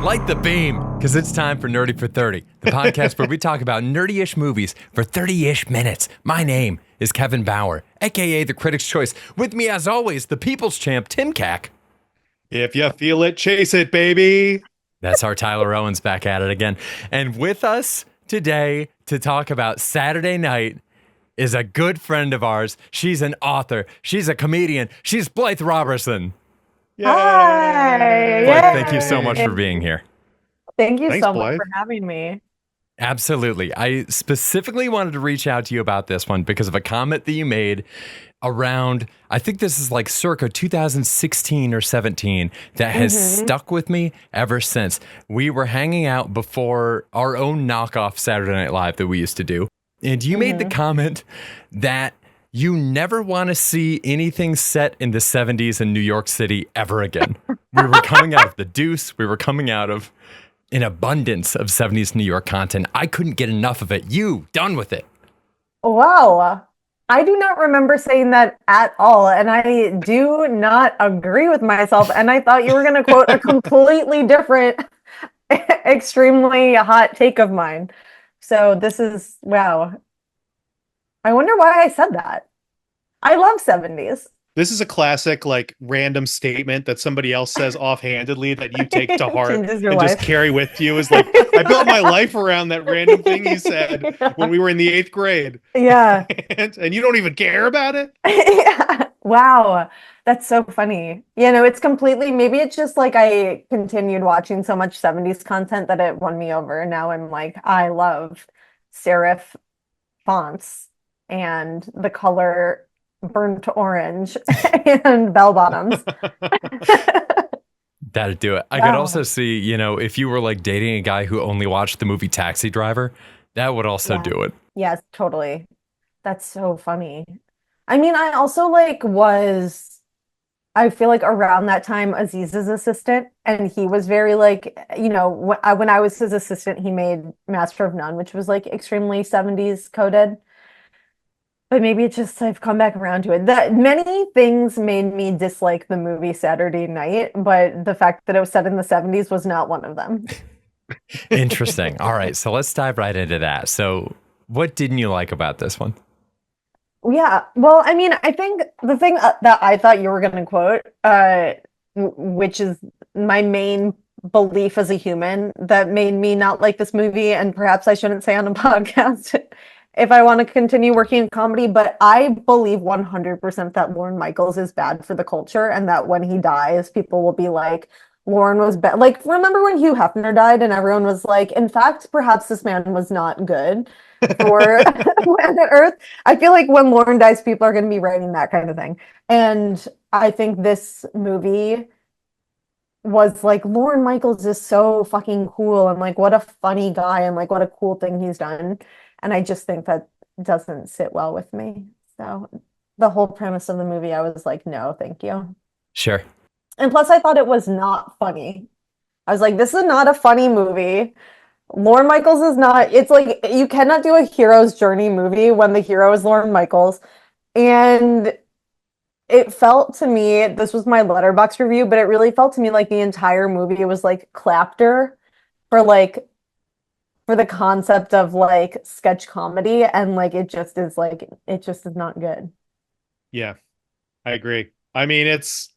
Light the beam, because it's time for Nerdy for 30, the podcast where we talk about nerdy-ish movies for 30-ish minutes. My name is Kevin Bauer, a.k.a. the Critics' Choice. With me, as always, the People's Champ, Tim Cack. If you feel it, chase it, baby. That's our Tyler Owens back at it again. And with us today to talk about Saturday Night is a good friend of ours. She's an author. She's a comedian. She's Blythe Roberson. Yay. Hi. Blythe, thank you so much for being here. Thank you Thanks, so Blythe. much for having me. Absolutely. I specifically wanted to reach out to you about this one because of a comment that you made around, I think this is like circa 2016 or 17, that has stuck with me ever since. We were hanging out before our own knockoff Saturday Night Live that we used to do. And you made the comment that you never want to see anything set in the 70s in New York City ever again. We were coming out of The Deuce. We were coming out of an abundance of 70s New York content. I couldn't get enough of it. You, done with it. Wow. I do not remember saying that at all. And I do not agree with myself. And I thought you were going to quote a completely different, extremely hot take of mine. So this is, wow. I wonder why I said that. I love 70s. This is a classic, like, random statement that somebody else says offhandedly that you take to heart and Changes your life. just carry with you. Is like, I built my life around that random thing you said when we were in the 8th grade. Yeah. And you don't even care about it? Yeah. Wow. That's so funny. You know, it's completely, maybe it's just like I continued watching so much 70s content that it won me over. Now I'm like, I love serif fonts and the color burnt orange and bell bottoms. That'd do it. I could also see, you know, if you were like dating a guy who only watched the movie Taxi Driver, that would also do it. Yes, totally. That's so funny. I mean, I also I feel like around that time, Aziz's assistant, and he was very like, you know, when I was his assistant, he made Master of None, which was like extremely 70s coded. But maybe it's just I've come back around to it. That many things made me dislike the movie Saturday Night, but the fact that it was set in the 70s was not one of them. Interesting. All right, so let's dive right into that. So what didn't you like about this one? Yeah, well, I mean, I think the thing that I thought you were going to quote, which is my main belief as a human that made me not like this movie, and perhaps I shouldn't say on a podcast if I want to continue working in comedy, but I believe 100% that Lorne Michaels is bad for the culture, and that when he dies, people will be like, Lorne was bad. Like, remember when Hugh Hefner died and everyone was like, in fact, perhaps this man was not good for planet Earth? I feel like when Lorne dies, people are going to be writing that kind of thing. And I think this movie was like, Lorne Michaels is so fucking cool, and like, what a funny guy, and like, what a cool thing he's done. And I just think that doesn't sit well with me. So the whole premise of the movie, I was like, no, thank you. Sure. And plus, I thought it was not funny. I was like, this is not a funny movie. Lorne Michaels is not, it's like, you cannot do a hero's journey movie when the hero is Lorne Michaels. And it felt to me, this was my Letterboxd review, but it really felt to me like the entire movie was like clapter for the concept of like sketch comedy, and like it just is not good. Yeah, I agree. I mean, it's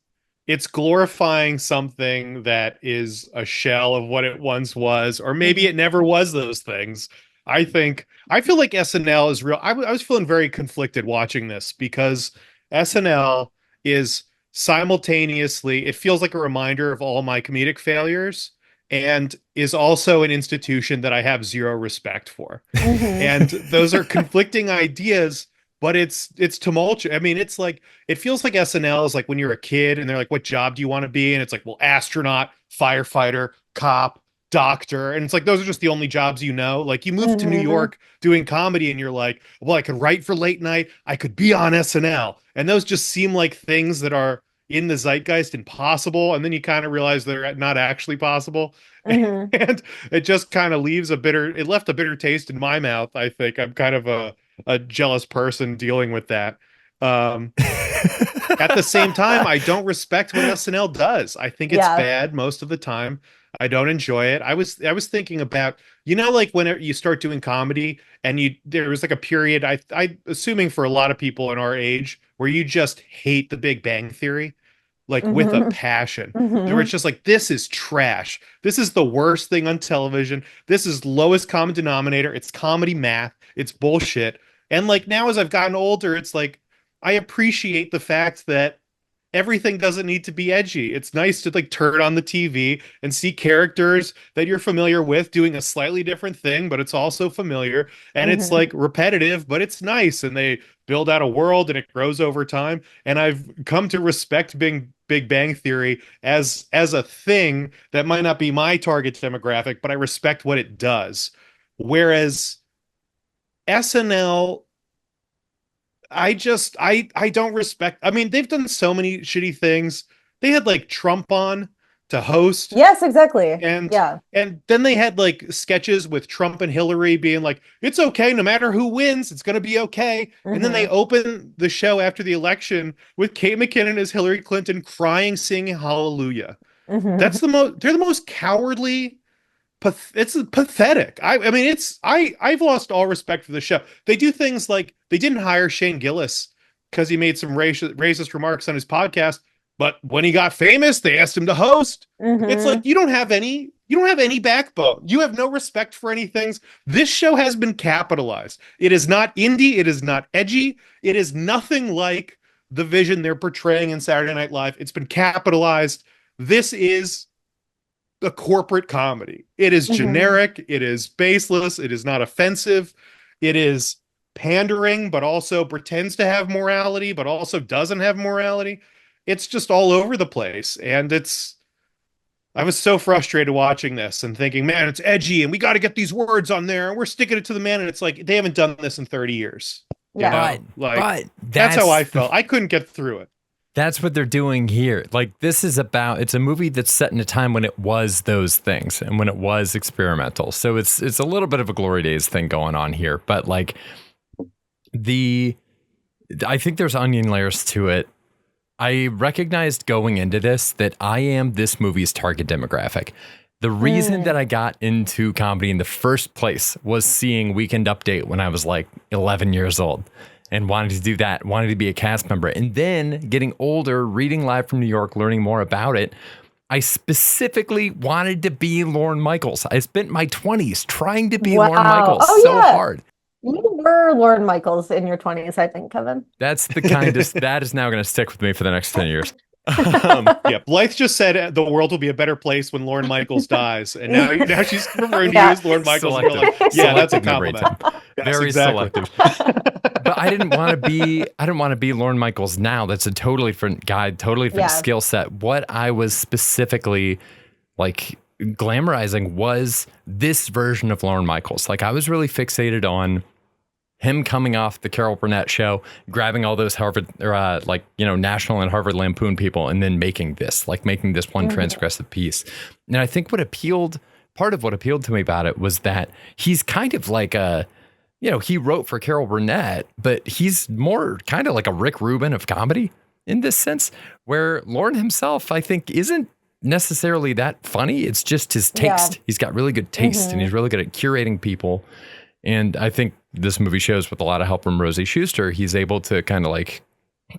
glorifying something that is a shell of what it once was, or maybe it never was those things. I feel like SNL is real. I was feeling very conflicted watching this because SNL is simultaneously, it feels like a reminder of all my comedic failures, and is also an institution that I have zero respect for. And those are conflicting ideas, but it's tumultuous. I mean, it's like, it feels like SNL is like when you're a kid and they're like, what job do you want to be? And it's like, well, astronaut, firefighter, cop, doctor. And it's like, those are just the only jobs you know. Like, you move to New York doing comedy and you're like, well, I could write for late night. I could be on SNL. And those just seem like things that are in the zeitgeist and possible. And then you kind of realize they're not actually possible. And it just kind of it left a bitter taste in my mouth. I think I'm kind of a jealous person dealing with that. At the same time, I don't respect what SNL does. I think it's bad most of the time. I don't enjoy it. I was thinking about, like when you start doing comedy and there was like a period, I assuming for a lot of people in our age, where you just hate The Big Bang Theory, like with a Mhm. passion. Where it's Mhm. just like, this is trash. This is the worst thing on television. This is lowest common denominator. It's comedy math. It's bullshit. And like now as I've gotten older, it's like I appreciate the fact that everything doesn't need to be edgy. It's nice to like turn on the TV and see characters that you're familiar with doing a slightly different thing, but it's also familiar, and it's Mhm. like repetitive, but it's nice, and they build out a world and it grows over time. And I've come to respect Big Bang Theory as a thing that might not be my target demographic, but I respect what it does. Whereas SNL, I don't respect. I mean, they've done so many shitty things. They had like Trump on to host, Yes, exactly. and Yeah. then they had like sketches with Trump and Hillary being like, it's okay no matter who wins, it's gonna be okay. And then they Hmm. open the show after the election with Kate McKinnon as Hillary Clinton crying, singing hallelujah. Hmm. They're the most cowardly, it's pathetic. I mean, I've lost all respect for the show. They do things like they didn't hire Shane Gillis because he made some racist remarks on his podcast, but when he got famous, they asked him to host. It's like Hmm. you don't have any backbone. You have no respect for any things. This show has been capitalized. It is not indie, it is not edgy, it is nothing like the vision they're portraying in Saturday Night Live. It's been capitalized. This is a corporate comedy. It is Hmm. generic, it is baseless, it is not offensive, it is pandering, but also pretends to have morality, but also doesn't have morality. It's just all over the place. And I was so frustrated watching this and thinking, man, it's edgy and we got to get these words on there and we're sticking it to the man. And it's like, they haven't done this in 30 years. Yeah. Like But that's how I felt. I couldn't get through it. that's what they're doing here. Like this is about it's a movie that's set in a time when it was those things and when it was experimental. So it's a little bit of a glory days thing going on here, but like the I think there's onion layers to it. I recognized going into this that I am this movie's target demographic. The reason that Mm. I got into comedy in the first place was seeing Weekend Update when I was like 11 years old and wanted to do that, wanted to be a cast member. And then getting older, reading Live from New York, learning more about it, I specifically wanted to be Lorne Michaels. I spent my 20s trying to be Lorne Wow. Michaels Oh so yeah. hard. You were Lorne Michaels in your 20s, I think, Kevin. That's the kindest, that is now going to stick with me for the next 10 years. Um, Yeah, Blythe just said the world will be a better place when Lorne Michaels dies, and now she's referring to you Yeah. as Lorne Michaels. And we're Selective, like, yeah, that's a selective memory, compliment. Tim. Yes, Very exactly. selective. But I didn't want to be Lorne Michaels now. That's a totally different guy, totally different Yeah. skill set. What I was specifically like glamorizing was this version of Lorne Michaels. Like I was really fixated on him coming off the Carol Burnett show, grabbing all those Harvard or National and Harvard Lampoon people, and then making this one Mhm. transgressive piece. And I think part of what appealed to me about it was that he's kind of like he wrote for Carol Burnett, but he's more kind of like a Rick Rubin of comedy in this sense, where Lorne himself, I think, isn't necessarily that funny. It's just his Yeah. taste. He's got really good taste and Mhm. he's really good at curating people. And I think this movie shows with a lot of help from Rosie Schuster, he's able to kind of like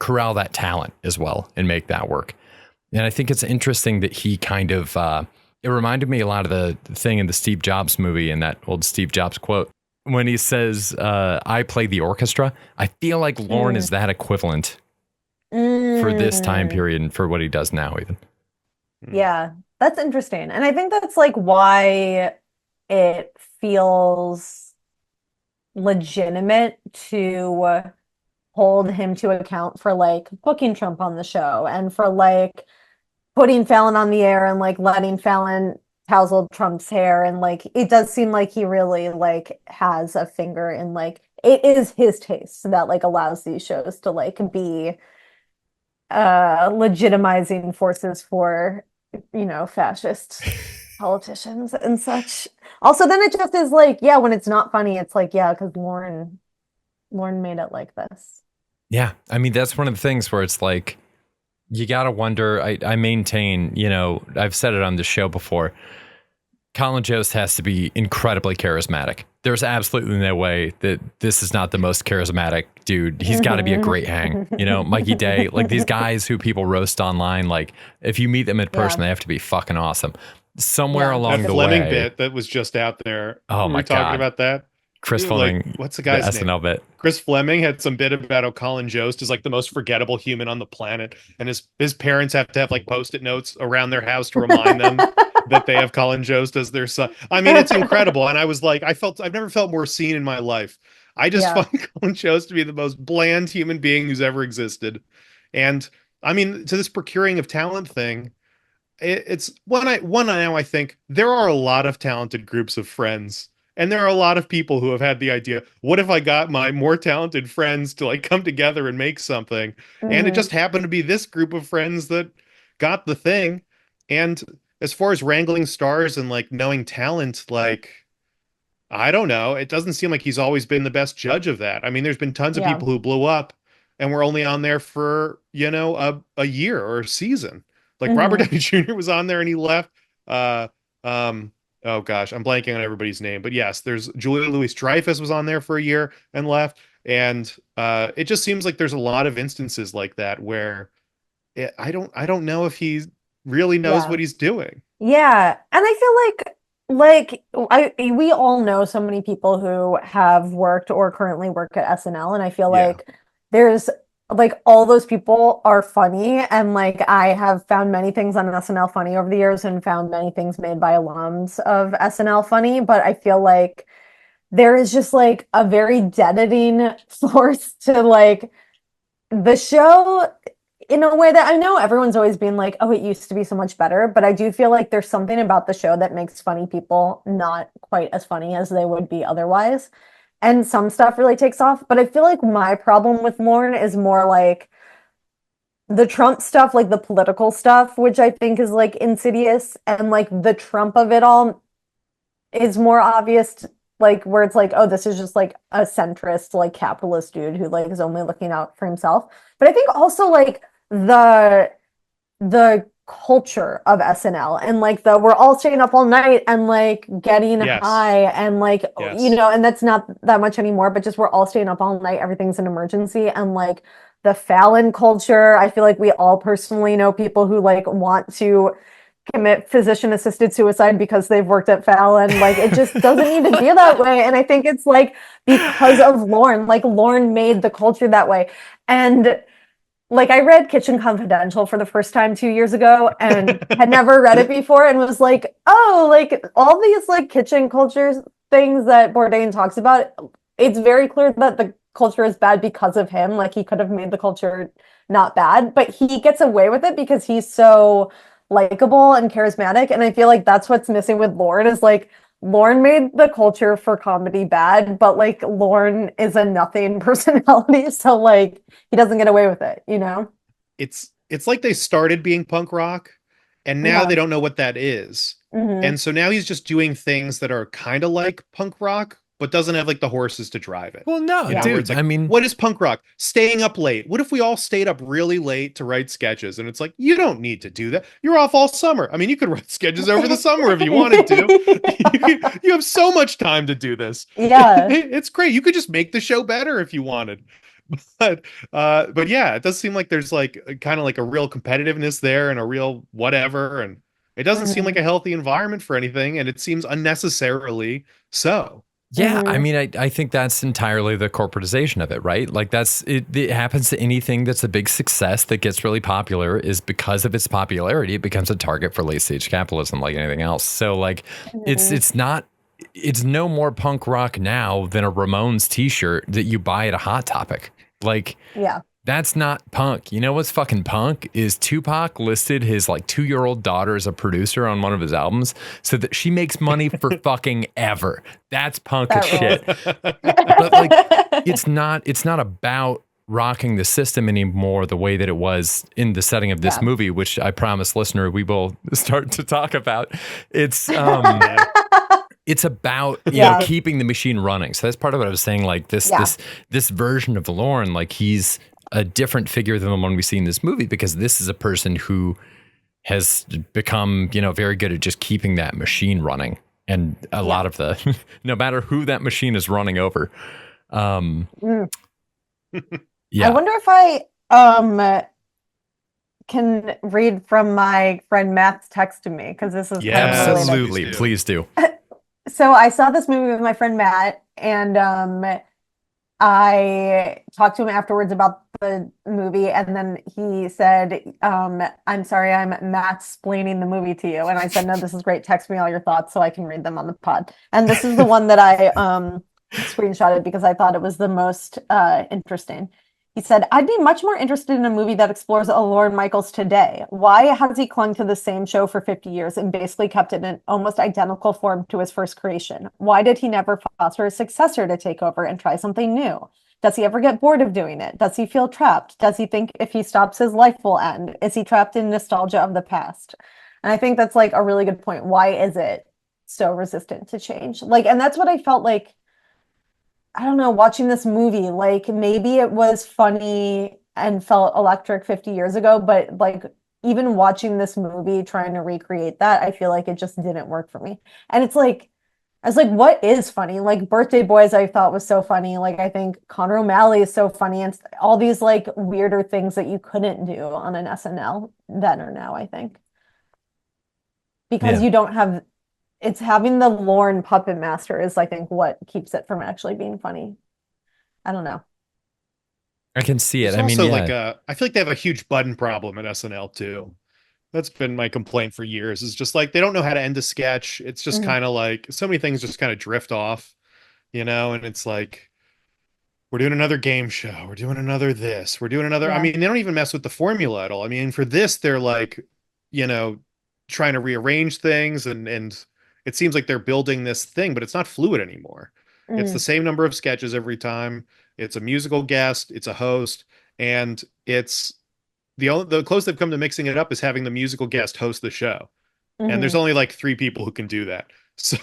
corral that talent as well and make that work. And I think it's interesting that he kind of, it reminded me a lot of the thing in the Steve Jobs movie and that old Steve Jobs quote when he says, I play the orchestra. I feel like Lorne Mm. is that equivalent for this time Mm. period and for what he does now, even. Yeah, that's interesting. And I think that's like why it feels legitimate to hold him to account for like booking Trump on the show and for like putting Fallon on the air and like letting Fallon tousle Trump's hair, and like it does seem like he really like has a finger in like it is his taste that like allows these shows to like be legitimizing forces for fascist politicians and such. Also, then it just is like, yeah, when it's not funny, it's like, yeah, because Lorne made it like this. Yeah. I mean, that's one of the things where it's like, you got to wonder. I maintain, I've said it on the show before. Colin Jost has to be incredibly charismatic. There's absolutely no way that this is not the most charismatic dude. He's got to be a great hang. You know, Mikey Day, like these guys who people roast online, like if you meet them in person, they have to be fucking awesome. Somewhere along that the Fleming way. bit that was just out there. Oh my God. Talking about that? Chris Fleming. Like, what's the guy's name? SNL bit. Chris Fleming had some bit about how Colin Jost is like the most forgettable human on the planet, and his parents have to have like Post-it notes around their house to remind them that they have Colin Jost as their son. I mean, it's incredible. And I was like, I've never felt more seen in my life. I just find Colin Jost to be the most bland human being who's ever existed. And I mean, to this procuring of talent thing, it's now I think there are a lot of talented groups of friends. And there are a lot of people who have had the idea, what if I got my more talented friends to like come together and make something? And it just happened to be this group of friends that got the thing. And as far as wrangling stars and like knowing talent, like, I don't know. It doesn't seem like he's always been the best judge of that. I mean, there's been tons of people who blew up and were only on there for, you know, a year or a season. Like Robert Downey Jr. was on there and he left. Oh gosh, I'm blanking on everybody's name, but yes, there's Julia Louis-Dreyfus was on there for a year and left, and it just seems like there's a lot of instances like that where I don't know if he really knows what he's doing. Yeah, and I feel like we all know so many people who have worked or currently work at SNL, and I feel like there's like all those people are funny, and like I have found many things on SNL funny over the years and found many things made by alums of SNL funny, but I feel like there is just like a very deadening force to like the show in a way that I know everyone's always been like, oh, it used to be so much better, but I do feel like there's something about the show that makes funny people not quite as funny as they would be otherwise. And some stuff really takes off. But I feel like my problem with Lorne is more like the Trump stuff, like the political stuff, which I think is like insidious. And like the Trump of it all is more obvious, like where it's like, oh, this is just like a centrist, like capitalist dude who like is only looking out for himself. But I think also like the culture of SNL and like we're all staying up all night and like getting high and like you know, and that's not that much anymore, but just we're all staying up all night, everything's an emergency. And like the Fallon culture, I feel like we all personally know people who like want to commit physician assisted suicide because they've worked at Fallon. Like it just doesn't need to be that way. And I think it's like because of Lorne, like Lorne made the culture that way. And like I read Kitchen Confidential for the first time 2 years ago and had never read it before and was like, oh, like all these like kitchen cultures things that Bourdain talks about, it's very clear that the culture is bad because of him. Like he could have made the culture not bad, but he gets away with it because he's so likable and charismatic. And I feel like that's what's missing with Lorne is like Lorne made the culture for comedy bad, but like Lorne is a nothing personality, so like he doesn't get away with it, you know? It's like they started being punk rock and now they don't know what that is. And so now he's just doing things that are kind of like punk rock, but doesn't have like the horses to drive it. Well, no, dude. Like, I mean, what is punk rock? Staying up late. What if we all stayed up really late to write sketches? And it's like, you don't need to do that. You're off all summer. I mean, you could write sketches over the summer if you wanted to. You have so much time to do this. Yeah, it's great. You could just make the show better if you wanted. But yeah, it does seem like there's like kind of like a real competitiveness there and a real whatever, and it doesn't seem like a healthy environment for anything, and it seems unnecessarily so. Yeah, I mean, I think that's entirely the corporatization of it, right? Like that's it happens to anything that's a big success that gets really popular is because of its popularity, it becomes a target for late stage capitalism like anything else. So like it's no more punk rock now than a Ramones t-shirt that you buy at a Hot Topic. Like that's not punk. You know what's fucking punk is Tupac listed his like 2-year-old daughter as a producer on one of his albums so that she makes money for fucking ever. That's punk as shit. But like it's not about rocking the system anymore the way that it was in the setting of this movie, which I promise listener we will start to talk about. It's it's about you know keeping the machine running. So that's part of what I was saying. Like this version of Lorne, like he's a different figure than the one we see in this movie because this is a person who has become, very good at just keeping that machine running. And a lot of the, no matter who that machine is running over. Mm. Yeah. I wonder if I can read from my friend Matt's text to me, because this is kind of related. Absolutely. Please do. So I saw this movie with my friend Matt, and I talked to him afterwards about the movie, and then he said, I'm sorry, I'm Matt-splaining the movie to you. And I said, no, this is great. Text me all your thoughts so I can read them on the pod. And this is the one that I screenshotted because I thought it was the most interesting. He said, I'd be much more interested in a movie that explores a Lorne Michaels today. Why has he clung to the same show for 50 years and basically kept it in an almost identical form to his first creation? Why did he never foster a successor to take over and try something new? Does he ever get bored of doing it? Does he feel trapped? Does he think if he stops, his life will end? Is he trapped in nostalgia of the past? And I think that's like a really good point. Why is it so resistant to change? Like, and that's what I felt like, I don't know, watching this movie, like maybe it was funny and felt electric 50 years ago, but like even watching this movie, trying to recreate that, I feel like it just didn't work for me. And it's like, I was like, what is funny? Like Birthday Boys, I thought was so funny. Like I think Connor O'Malley is so funny, and all these like weirder things that you couldn't do on an SNL then or now, I think. Because you don't have, it's having the Lorne puppet master is, I think, what keeps it from actually being funny. I don't know. I can see it. It's I mean, also like I feel like they have a huge button problem at SNL too. That's been my complaint for years. Is just like they don't know how to end a sketch. It's just kind of like so many things just kind of drift off, and it's like we're doing another game show. We're doing another this. We're doing another. I mean, they don't even mess with the formula at all. I mean, for this, they're like, trying to rearrange things and it seems like they're building this thing, but it's not fluid anymore. It's the same number of sketches every time. It's a musical guest, it's a host, and it's the closest they've come to mixing it up is having the musical guest host the show. And there's only like 3 people who can do that. So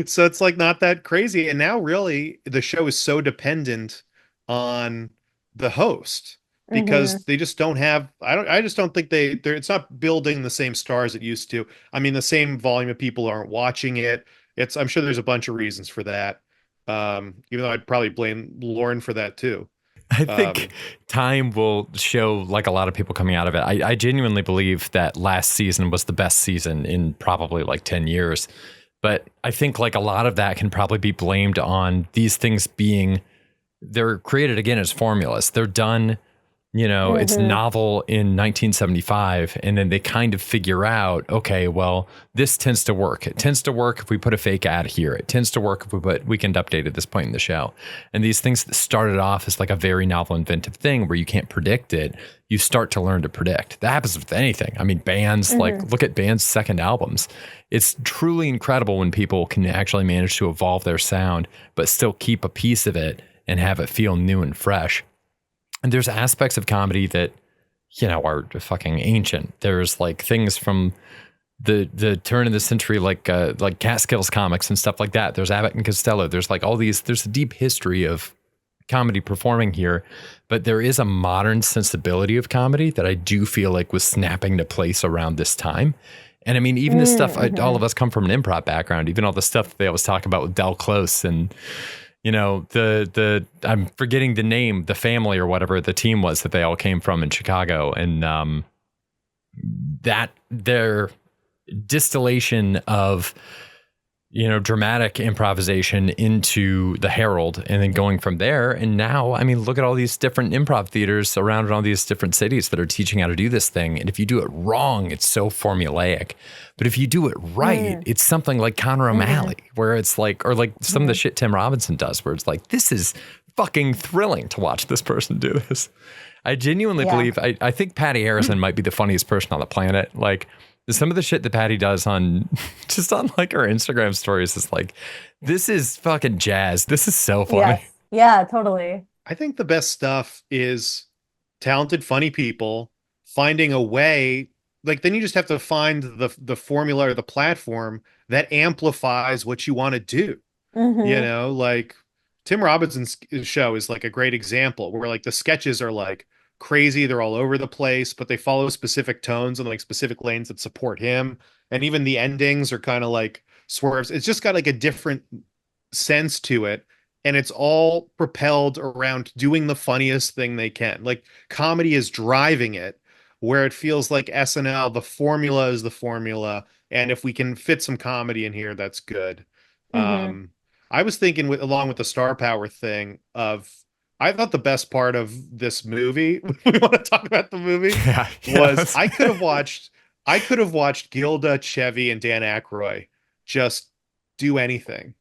so it's like not that crazy. And now really the show is so dependent on the host because they just don't have I just don't think they're it's not building the same stars it used to. I mean, the same volume of people aren't watching it. I'm sure there's a bunch of reasons for that. Even though I'd probably blame Lorne for that too. I think time will show like a lot of people coming out of it. I genuinely believe that last season was the best season in probably like 10 years. But I think like a lot of that can probably be blamed on these things they're created again as formulas. They're done, it's novel in 1975. And then they kind of figure out, okay, well, this tends to work. It tends to work if we put a fake ad here. It tends to work if we put Weekend Update at this point in the show. And these things that started off as like a very novel, inventive thing where you can't predict it, you start to learn to predict. That happens with anything. I mean, bands, like look at bands' second albums. It's truly incredible when people can actually manage to evolve their sound, but still keep a piece of it and have it feel new and fresh. And there's aspects of comedy that, are fucking ancient. There's like things from the turn of the century, like Catskills comics and stuff like that. There's Abbott and Costello. There's like all these, there's a deep history of comedy performing here, but there is a modern sensibility of comedy that I do feel like was snapping to place around this time. And I mean, even the stuff, all of us come from an improv background, even all the stuff that they always talk about with Del Close and, the I'm forgetting the name, the family or whatever the team was that they all came from in Chicago. And that their distillation of, dramatic improvisation into the Herald and then going from there. And now, I mean, look at all these different improv theaters around in all these different cities that are teaching how to do this thing. And if you do it wrong, it's so formulaic. But if you do it right, it's something like Connor O'Malley, where it's like, or like some of the shit Tim Robinson does, where it's like, this is fucking thrilling to watch this person do this. I genuinely believe, I think Patty Harrison might be the funniest person on the planet. Like, some of the shit that Patty does on like her Instagram stories is like, this is fucking jazz. This is so funny. Yes. Yeah, totally. I think the best stuff is talented, funny people finding a way. Like, then you just have to find the formula or the platform that amplifies what you want to do. Like Tim Robinson's show is like a great example where like the sketches are like crazy. They're all over the place, but they follow specific tones and like specific lanes that support him. And even the endings are kind of like swerves. It's just got like a different sense to it. And it's all propelled around doing the funniest thing they can. Like comedy is driving it, where it feels like SNL, the formula is the formula. And if we can fit some comedy in here, that's good. Mm-hmm. I was thinking along with the star power thing of, I thought the best part of this movie, we want to talk about the movie, was I could have watched Gilda, Chevy, and Dan Aykroyd just do anything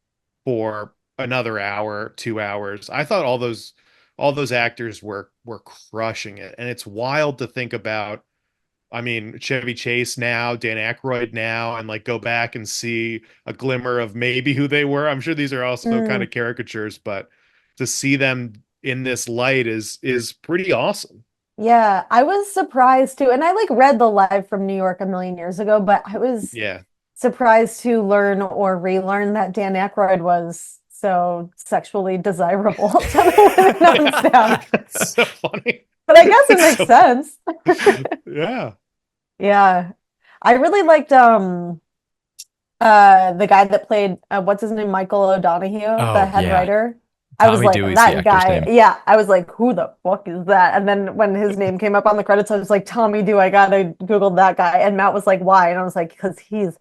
for another hour, 2 hours. I thought all those actors were crushing it. And it's wild to think about. I mean, Chevy Chase now, Dan Aykroyd now, and like go back and see a glimmer of maybe who they were. I'm sure these are also kind of caricatures, but to see them in this light is pretty awesome. Yeah, I was surprised too. And I like read the Live from New York a million years ago, but I was Yeah. surprised to learn or relearn that Dan Aykroyd was so sexually desirable to the women on staff. It's so funny. But I guess it makes sense. Yeah. Yeah. I really liked the guy that played what's his name? Michael O'Donoghue, the head writer. I was Tommy like, Dewey's that the guy. actor's name. Yeah. I was like, who the fuck is that? And then when his name came up on the credits, I was like, Tommy Dewey, I gotta Google that guy. And Matt was like, why? And I was like, because he's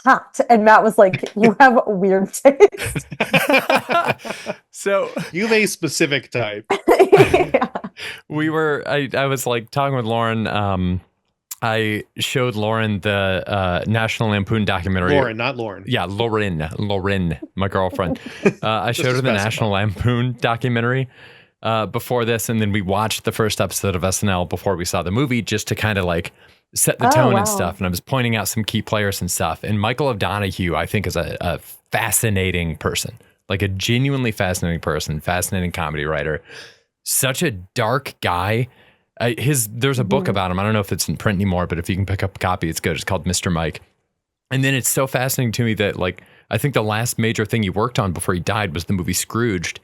hot. And Matt was like, you have weird taste. So you have a specific type. Yeah. I was like talking with Lauren. I showed Lauren the National Lampoon documentary. Lauren, not Lorne. Yeah, Lauren, my girlfriend. I showed her the National Lampoon documentary before this, and then we watched the first episode of SNL before we saw the movie, just to kind of like set the tone and stuff. And I was pointing out some key players and stuff. And Michael O'Donoghue, I think, is a fascinating person, like a genuinely fascinating person, fascinating comedy writer. Such a dark guy. There's a book about him. I don't know if it's in print anymore, but if you can pick up a copy, it's good. It's called Mr. Mike. And then it's so fascinating to me that, like, I think the last major thing he worked on before he died was the movie Scrooged,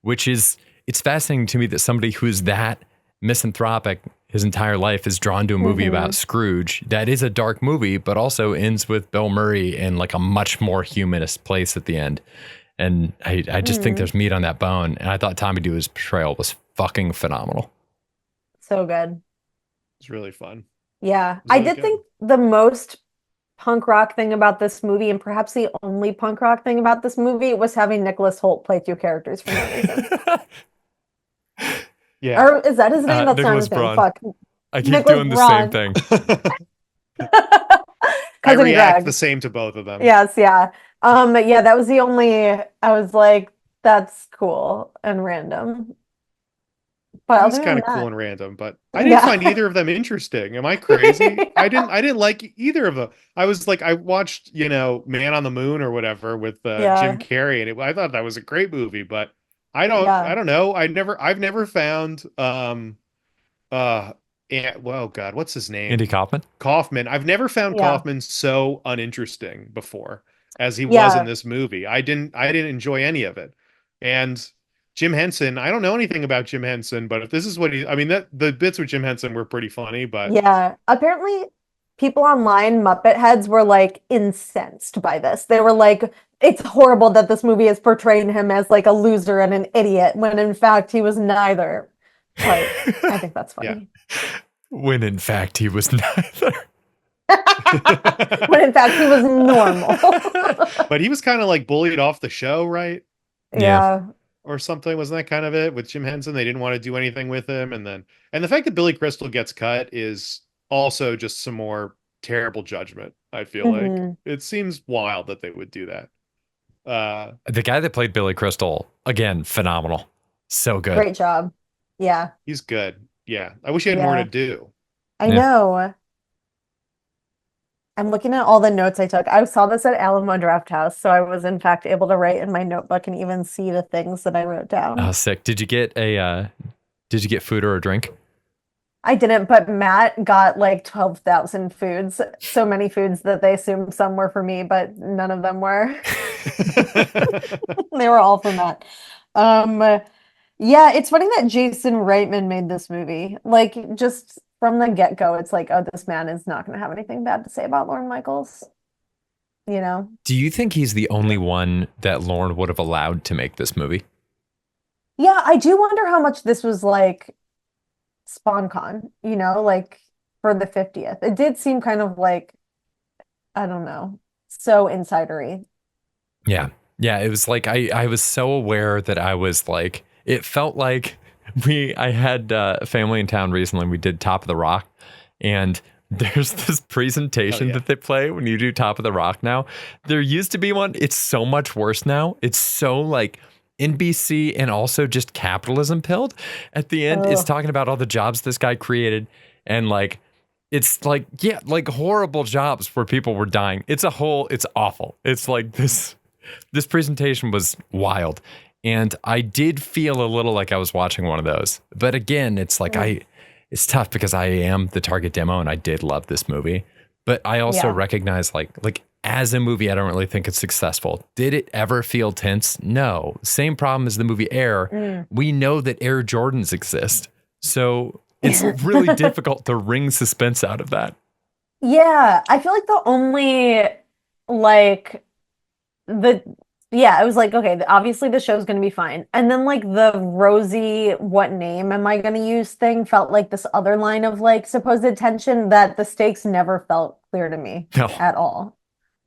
it's fascinating to me that somebody who's that misanthropic his entire life is drawn to a movie about Scrooge that is a dark movie, but also ends with Bill Murray in like a much more humanist place at the end. And I just think there's meat on that bone. And I thought Tommy Dewey's portrayal was fucking phenomenal. So good. It's really fun. Yeah. Really I did think the most punk rock thing about this movie, and perhaps the only punk rock thing about this movie, was having Nicholas Hoult play two characters for no reason. Yeah. Or is that his name? That's not his name. Fuck. I keep Nicholas doing the Braun. same thing. I react Greg. the same to both of them. Yes, yeah. Yeah, that was the only, I was like, that's cool and random. But It's other kind than of cool that, and random, but I didn't find either of them interesting. Am I crazy? I didn't like either of them. I was like, I watched, Man on the Moon or whatever with Jim Carrey, and I thought that was a great movie, but I don't know. I've never found well, God, what's his name? Andy Kaufman. Kaufman. I've never found Kaufman so uninteresting before as he was in this movie. I didn't enjoy any of it. And Jim Henson, I don't know anything about Jim Henson, but if this is what the bits with Jim Henson were pretty funny, but yeah, apparently people online, Muppet heads, were like incensed by this. They were like, it's horrible that this movie is portraying him as like a loser and an idiot, when in fact he was neither. But I think that's funny. When in fact he was neither. When in fact he was normal. But he was kind of like bullied off the show, right? Yeah. Or something. Wasn't that kind of it with Jim Henson? They didn't want to do anything with him. And the fact that Billy Crystal gets cut is also just some more terrible judgment. I feel like it seems wild that they would do that. The guy that played Billy Crystal, again, phenomenal. So good. Great job. Yeah. He's good. Yeah. I wish he had more to do. I know. I'm looking at all the notes I took. I saw this at Alamo Draft House, so I was in fact able to write in my notebook and even see the things that I wrote down. Oh, sick. Did you get food or a drink? I didn't, but Matt got like 12,000 foods. So many foods that they assumed some were for me, but none of them were. They were all for Matt. Yeah, it's funny that Jason Reitman made this movie. Like, just from the get-go, it's like, oh, this man is not going to have anything bad to say about Lorne Michaels, you know? Do you think he's the only one that Lorne would have allowed to make this movie? Yeah, I do wonder how much this was like SpawnCon, you know, like for the 50th. It did seem kind of like, I don't know, so insidery. Yeah. Yeah. It was like I was so aware that I was like, it felt like I had a family in town recently. We did Top of the Rock, and there's this presentation that they play when you do Top of the Rock now. There used to be one. It's so much worse now. It's so like NBC and also just capitalism pilled. At the end, it's talking about all the jobs this guy created, and like it's like, yeah, like horrible jobs where people were dying. It's awful. It's like this presentation was wild. And I did feel a little like I was watching one of those. But again, it's like it's tough because I am the target demo and I did love this movie. But I also recognize like as a movie, I don't really think it's successful. Did it ever feel tense? No. Same problem as the movie Air. We know that Air Jordans exist. So it's really difficult to wring suspense out of that. Yeah, I feel like the only like the yeah, it was like, okay, obviously the show's gonna be fine. And then like the Rosie, what name am I gonna use thing felt like this other line of like supposed tension that the stakes never felt clear to me at all.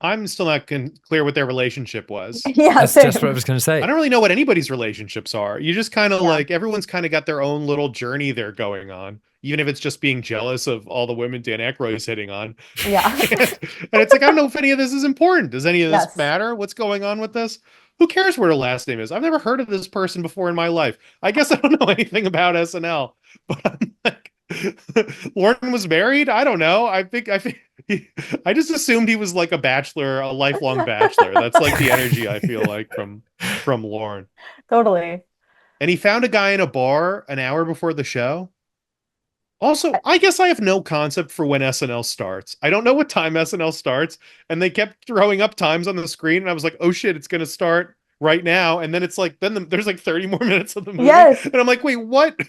I'm still not clear what their relationship was. Yeah, That's same. just what I was going to say. I don't really know what anybody's relationships are. You just kind of like, everyone's kind of got their own little journey they're going on, even if it's just being jealous of all the women Dan Aykroyd's hitting on. Yeah. And it's like, I don't know if any of this is important. Does any of this matter? What's going on with this? Who cares what her last name is? I've never heard of this person before in my life. I guess I don't know anything about SNL, but I'm like, Lorne was married. I don't know. I I just assumed he was like a bachelor, a lifelong bachelor. That's like the energy I feel like from Lorne. Totally. And he found a guy in a bar an hour before the show. Also, I guess I have no concept for when SNL starts. I don't know what time SNL starts, and they kept throwing up times on the screen, and I was like, "Oh shit, it's gonna start right now!" And then it's like, there's like 30 more minutes of the movie, and I'm like, "Wait, what?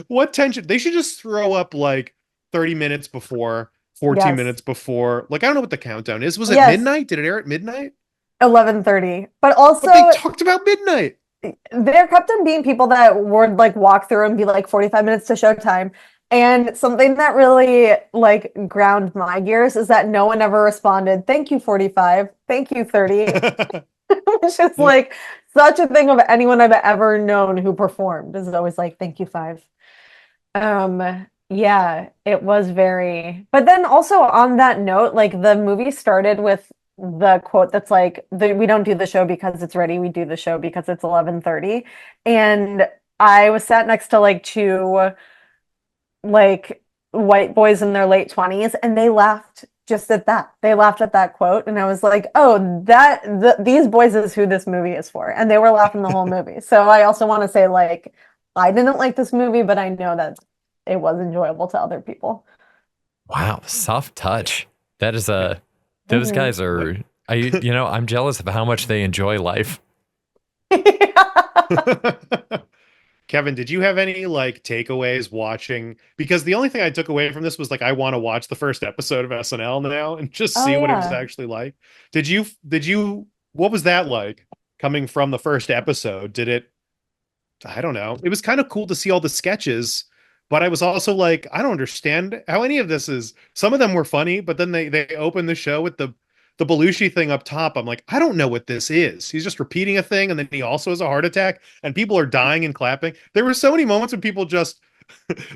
What tension? They should just throw up like 30 minutes before, 14 minutes before. Like, I don't know what the countdown is. Was it midnight? Did it air at midnight? 11:30. But also, they talked about midnight. There kept on being people that would like walk through and be like 45 minutes to showtime. And something that really like ground my gears is that no one ever responded, "Thank you, 45. Thank you, 30." It's just like such a thing of anyone I've ever known who performed is always like, "Thank you, 5." Yeah, it was very, but then also on that note, like the movie started with the quote that's like, we don't do the show because it's ready, we do the show because it's 11:30. And I was sat next to like two like white boys in their late 20s, and they laughed just at that. They laughed at that quote, and I was like, "Oh, these boys is who this movie is for." And they were laughing the whole movie. So I also want to say, like, I didn't like this movie, but I know that it was enjoyable to other people. Wow, soft touch. That is those guys are I'm jealous of how much they enjoy life. Kevin, did you have any like takeaways watching? Because the only thing I took away from this was like, I want to watch the first episode of SNL now and just see what it was actually like. Did you, what was that like coming from the first episode? I don't know. It was kind of cool to see all the sketches, but I was also like, I don't understand how any of this is. Some of them were funny, but then they opened the show with the Belushi thing up top. I'm like, I don't know what this is. He's just repeating a thing, and then he also has a heart attack, and people are dying and clapping. There were so many moments when people just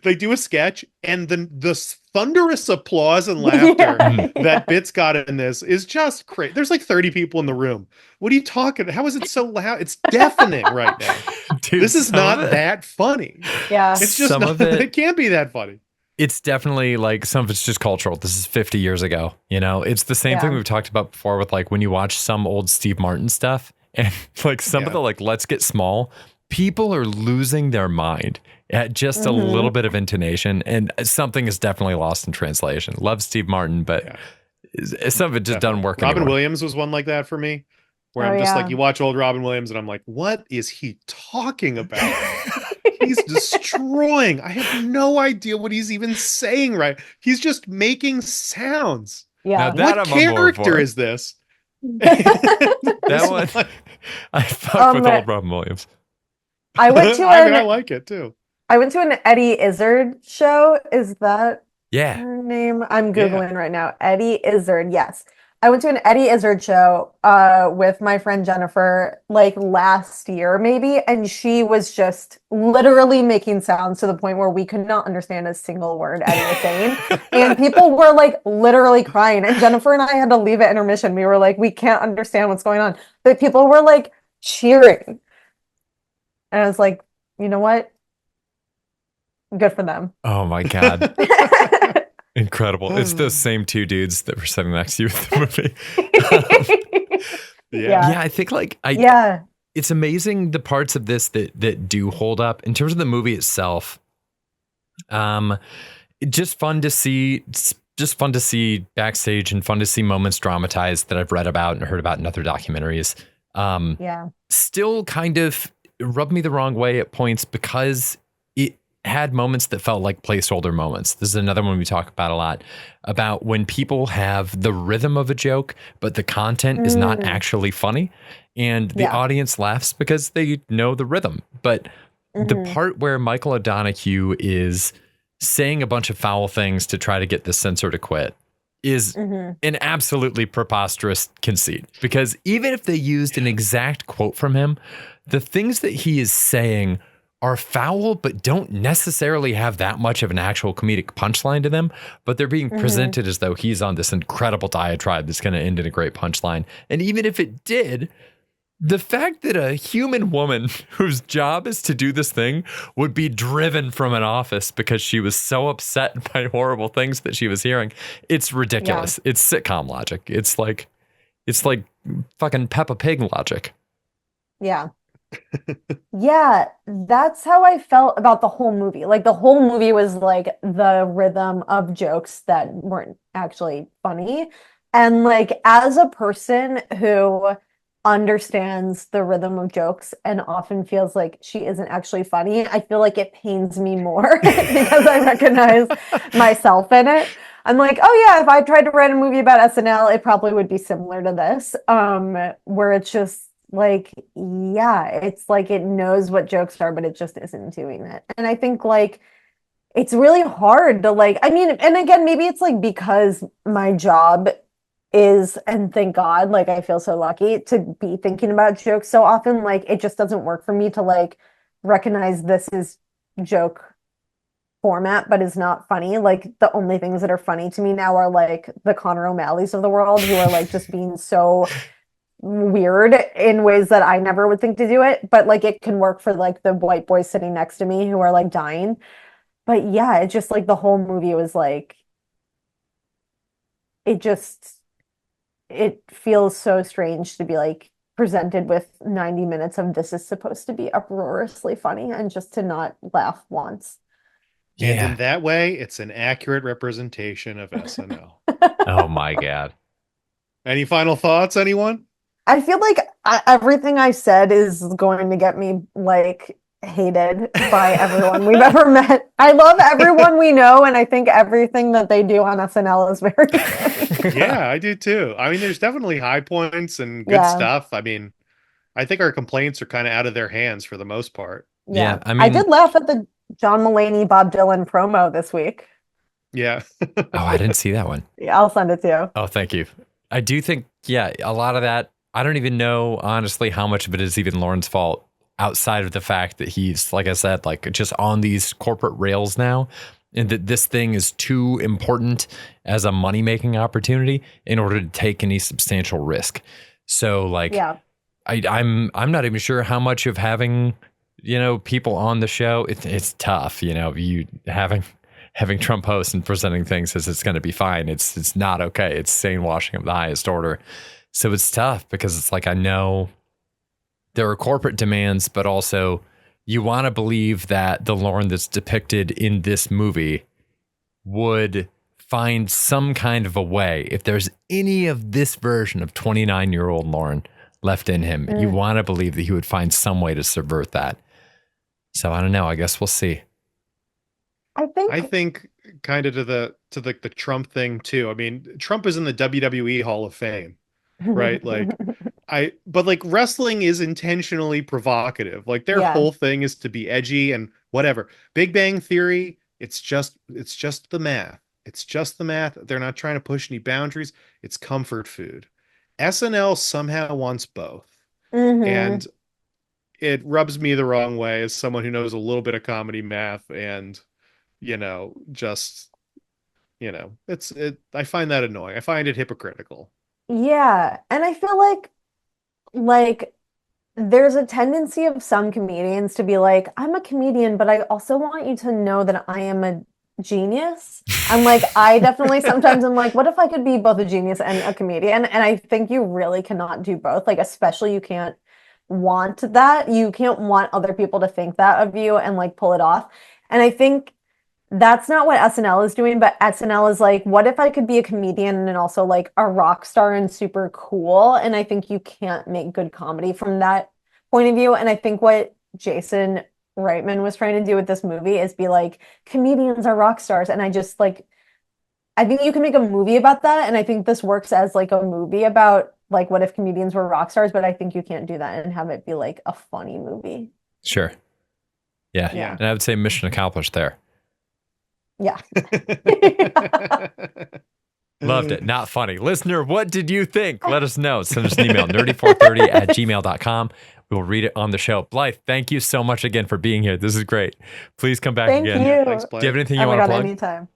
they do a sketch, and the thunderous applause and laughter that Bits got in this is just crazy. There's like 30 people in the room. What are you talking? How is it so loud? It's deafening right now. Dude, this is not that funny. Yeah, it's just it can't be that funny. It's definitely like some of it's just cultural. This is 50 years ago. It's the same thing we've talked about before with like when you watch some old Steve Martin stuff and like some of the like Let's Get Small, people are losing their mind at just a little bit of intonation, and something is definitely lost in translation. Love Steve Martin, but some of it just doesn't work Robin anymore. Williams was one like that for me, where I'm just like, you watch old Robin Williams and I'm like, what is he talking about? He's destroying. I have no idea what he's even saying right. He's just making sounds. Yeah. Now that What I'm on board character for. is this? That one, I fuck with old Robin Williams. I went to I like it too. I went to an Eddie Izzard show. Is that Yeah. her name? I'm Googling right now. Eddie Izzard, yes. I went to an Eddie Izzard show with my friend Jennifer like last year maybe, and she was just literally making sounds to the point where we could not understand a single word Eddie was saying. And people were like literally crying. And Jennifer and I had to leave at intermission. We were like, we can't understand what's going on. But people were like cheering. And I was like, you know what? Good for them. Oh my God. Incredible. It's those same two dudes that were sitting next to you in the movie. Yeah, I think like it's amazing the parts of this that do hold up in terms of the movie itself. Just fun to see backstage and fun to see moments dramatized that I've read about and heard about in other documentaries. Still kind of rubbed me the wrong way at points because it had moments that felt like placeholder moments. This is another one we talk about a lot, about when people have the rhythm of a joke, but the content is not actually funny. And the audience laughs because they know the rhythm. But the part where Michael O'Donoghue is saying a bunch of foul things to try to get the censor to quit is an absolutely preposterous conceit. Because even if they used an exact quote from him, the things that he is saying are foul, but don't necessarily have that much of an actual comedic punchline to them. But they're being presented as though he's on this incredible diatribe that's going to end in a great punchline. And even if it did, the fact that a human woman whose job is to do this thing would be driven from an office because she was so upset by horrible things that she was hearing, it's ridiculous. It's sitcom logic. It's like fucking Peppa Pig logic. Yeah. Yeah, that's how I felt about the whole movie. Like the whole movie was like the rhythm of jokes that weren't actually funny. And like as a person who understands the rhythm of jokes and often feels like she isn't actually funny, I feel like it pains me more because I recognize myself in it. I'm like, oh yeah, if I tried to write a movie about SNL, it probably would be similar to this, where it's just like, yeah, it's like it knows what jokes are, but it just isn't doing it. And I think like it's really hard to like, I mean, and again, maybe it's like because my job is, and thank God, like I feel so lucky to be thinking about jokes so often, like it just doesn't work for me to like recognize this is joke format, but is not funny. Like the only things that are funny to me now are like the Connor O'Malley's of the world who are like just being so weird in ways that I never would think to do it, but like it can work for like the white boys sitting next to me who are like dying. But yeah, it just like the whole movie was like it feels so strange to be like presented with 90 minutes of this is supposed to be uproariously funny and just to not laugh once. And in that way, it's an accurate representation of SNL. Oh my God. Any final thoughts, anyone? I feel like everything I said is going to get me like hated by everyone we've ever met. I love everyone we know, and I think everything that they do on SNL is very funny. Yeah, I do too. I mean, there's definitely high points and good stuff. I mean, I think our complaints are kind of out of their hands for the most part. Yeah, I mean, I did laugh at the John Mulaney, Bob Dylan promo this week. Yeah. Oh, I didn't see that one. Yeah, I'll send it to you. Oh, thank you. I do think, a lot of that, I don't even know, honestly, how much of it is even Lorne's fault outside of the fact that he's, like I said, like just on these corporate rails now, and that this thing is too important as a money-making opportunity in order to take any substantial risk. So like, I'm not even sure how much of having, people on the show, it's tough, you having Trump host and presenting things as it's going to be fine. It's not okay. It's sane washing of the highest order. So it's tough because it's like, I know there are corporate demands, but also you want to believe that the Lorne that's depicted in this movie would find some kind of a way. If there's any of this version of 29-year-old Lorne left in him, you want to believe that he would find some way to subvert that. So I don't know. I guess we'll see. I I think kind of to the Trump thing too. I mean, Trump is in the WWE Hall of Fame, right? Like but like wrestling is intentionally provocative. Like their Yeah. whole thing is to be edgy and whatever. Big Bang Theory, it's just the math. It's just the math. They're not trying to push any boundaries. It's comfort food. SNL somehow wants both. Mhm. And it rubs me the wrong way as someone who knows a little bit of comedy math and, just, I find that annoying. I find it hypocritical. Yeah, and I feel like there's a tendency of some comedians to be like, I'm a comedian, but I also want you to know that I am a genius. And like, I definitely sometimes am like, what if I could be both a genius and a comedian? And I think you really cannot do both. Like, especially you can't want that. You can't want other people to think that of you and like pull it off. And I think that's not what SNL is doing, but SNL is like, what if I could be a comedian and also like a rock star and super cool? And I think you can't make good comedy from that point of view. And I think what Jason Reitman was trying to do with this movie is be like, comedians are rock stars. And I just like, I think you can make a movie about that. And I think this works as like a movie about like, what if comedians were rock stars? But I think you can't do that and have it be like a funny movie. Sure. Yeah. Yeah. And I would say mission accomplished there. Yeah. Loved it. Not funny. Listener, what did you think? Let us know. Send us an email, nerdy430@gmail.com. We'll read it on the show. Blythe, thank you so much again for being here. This is great. Please come back Thank again. you. Yeah, thanks, Blythe. Do you have anything you Oh my want to God, plug? anytime.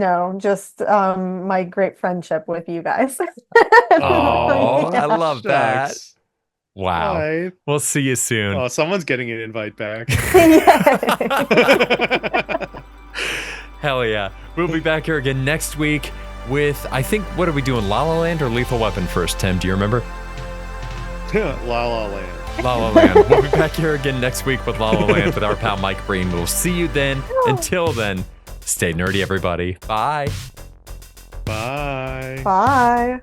No, just my great friendship with you guys. Oh, I love that. Shucks. Wow. Bye. We'll see you soon. Oh, someone's getting an invite back. Hell yeah. We'll be back here again next week with, I think, what are we doing? La La Land or Lethal Weapon first, Tim? Do you remember? La La Land. La La Land. We'll be back here again next week with La La Land with our pal Mike Breen. We'll see you then. Until then, stay nerdy, everybody. Bye. Bye. Bye.